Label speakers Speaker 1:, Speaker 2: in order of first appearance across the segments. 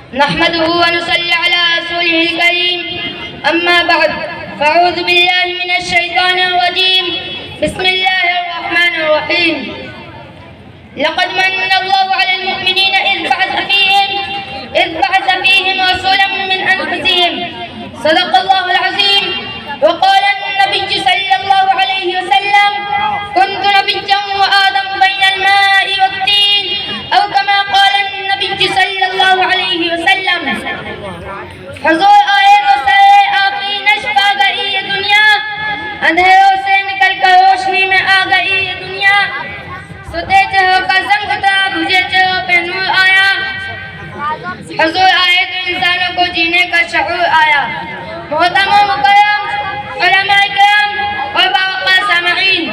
Speaker 1: نحمده ونصلي على رسوله الكريم أما بعد فأعوذ بالله من الشيطان الرجيم بسم الله الرحمن الرحيم لقد من الله على المؤمنين إذ بعث فيهم رسولا من أنفسهم صدق الله العظيم وقال النبي صلى الله عليه وسلم كنت نبيا وآدم بين الماء والطين أو كما قال النبي صلى الله عليه وسلم حضور آئے تو سرے آقی نشف آ گئی یہ دنیا اندھیروں سے نکل کر روشنی میں آ گئی یہ دنیا سوتے چہروں کا زنگ اترا بھجے چہروں پہ نور آیا حضور آئے تو انسانوں کو جینے کا شعور آیا محترم و مکرم علماء کرام اور باوقار سامعین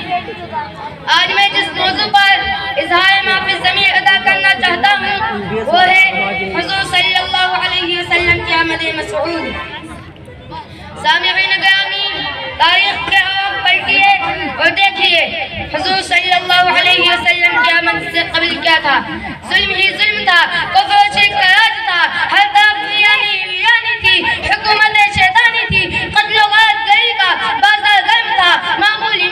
Speaker 1: آج میں جس موضوع پر اظہار معافی ضمیر ادا کرنا چاہتا ہوں وہ ہے حضور صلی اللہ علیہ وسلم کی آمد مسعود سامعین گرامی تاریخ کے آغاز پلٹیے اور دیکھیے حضور صلی اللہ علیہ وسلم کی آمد سے قبل کیا تھا ظلم ہی ظلم تھا کفر و شرک کا راج تھا ہر طرف ویرانی تھی حکومت شیطانی تھی قتل و غارت گری کا بازار گرم تھا معمولی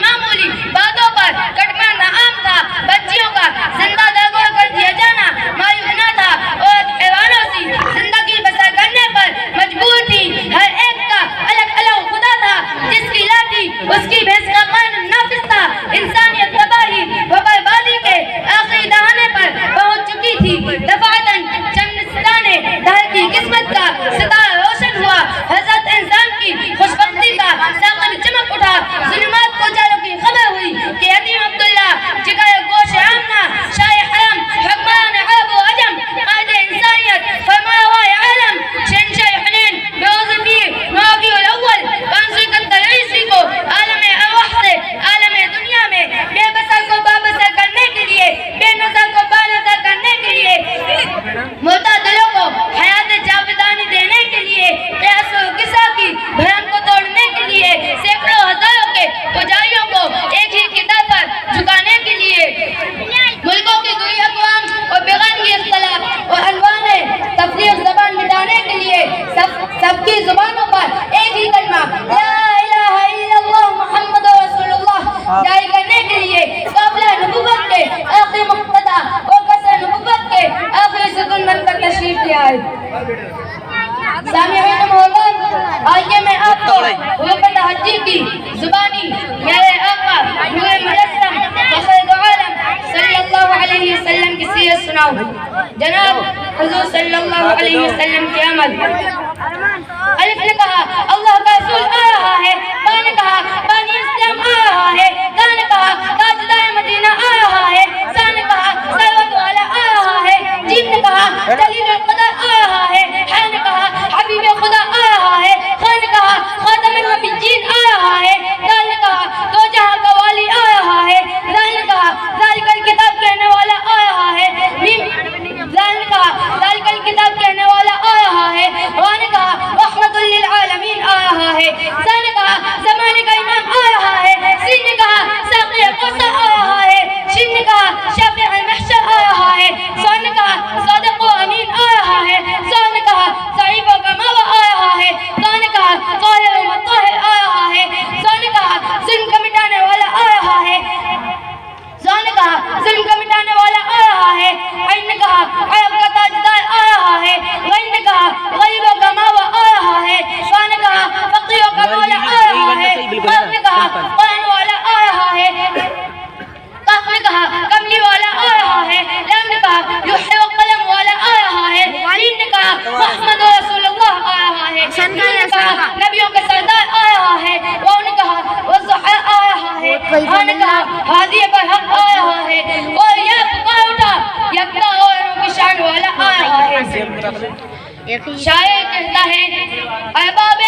Speaker 1: باتوں پر کٹمانا عام تھا بچیوں کا زندہ درگور کر دیا جانا مایونا تھا اور حیوانوں سی زندگی بسر کرنے پر مجبور تھی ہر ایک کا الگ خدا تھا جس کی لاٹھی اس کی بھینس کا قانون نافذ تھا انسانیت تباہی و بربادی کے آخری دہانے پر پہنچ چکی تھی دفعتاً چمنستانے دہر کی قسمت کا ستارہ روشن ہوا حضرت انسان کی خوشبختی کا ساقل چمک اٹھا ظلمات کو جالوں کی خبر ہوئی کہ یتیم عبداللہ جگر گوش آمنہ شاہ حرم حکمران عرب و عجم قائد انسانیت فرماوائے عالم شہنشاہ حنین بروز پیر معاویہ الاول 571 عیسوی کو عالم ارواح سے عالم دنیا میں بے بسر کو بابسر کرنے کے لیے بے نظر کو بانظر کرنے کے لیے مردہ دلوں کو حیات جاودانی دینے کے لیے قیاس و قصہ کی بھرم کو توڑنے کے لیے سینکڑوں ہزاروں کے پجاریوں کو ایک ہی کتاب پر جھکانے کے لیے ملکوں کی دوئی اقوام اور بیگان کی اختلاف اور عنوان تفریق زبان مٹانے کے لیے سب کی زبانوں پر ایک ہی کلمہ لا الہ الا اللہ محمد رسول اللہ جاری کرنے کے لیے قابلہ نبوت کے آخری مقتدہ اور قصر نبوت کے آخری ستون بن کر تشریف لے آئے سامعین محترم آئیے میں آپ کو حضرت حجی کی زبانی میرے آقا نور مجسم فخر دو عالم صلی اللہ علیہ وسلم کی سیرت سناؤں جناب حضور صلی اللہ علیہ وسلم کی آمد الف نے کہا اللہ کا رسول آ رہا ہے با نے کہا بانی اسلام آ رہا ہے دا نے کہا تاجدار مدینہ آ رہا ہے سا نے کہا سروت والا آ رہا ہے جیم نے کہا دلیل القدر آ رہا ہے ہا نے کہا حبیب خدا آ رہا ہے خا نے کہا خاتم النبیین آ رہا ہے دال نے کہا دو جہاں کا والی آ رہا ہے زال نے کہا ذالک الکتاب کہنے والا آ رہا ہے زال نے کہا ذالک الکتاب کہنے والا آ رہا ہے وا نے کہا رحمت للعالمین آ رہا ہے زا نے کہا زمانے کا امام آ رہا ہے سین نے کہا ساقی کوثر آ رہا ہے شین نے کہا شافع المحشر آ رہا ہے سون نے کہا صادق و امین آ رہا ہے سون نے کہا ضعیف و کماوہ آ رہا ہے سون نے کہا طاہر و مطہر آ رہا ہے سون نے کہا ظلم کا مٹانے والا آ رہا ہے سون نے کہا ظلم کا مٹانے والا آ رہا ہے عین نے کہا عرب کا تاجدار آ رہا ہے غین نے کہا غریب و کماوہ آ رہا ہے شاہ نے کہا فقیر و کماوہ آ رہا ہے قاف نے کہا قرآن والا آ رہا ہے قاف نے کہا کملی والا آ رہا ہے لام نے کہا لوح و قلم والا آ رہا ہے میم نے کہا محمد رسول اللہ آ رہا ہے سین نے کہا نبیوں کے سردار آ رہا ہے واو نے کہا والضحى آ رہا ہے ہا نے کہا ہادی برحق آ رہا ہے اور یا پکار اٹھا یکتا اوروں کی شان والا آ رہا ہے شاعر کہتا ہے ارباب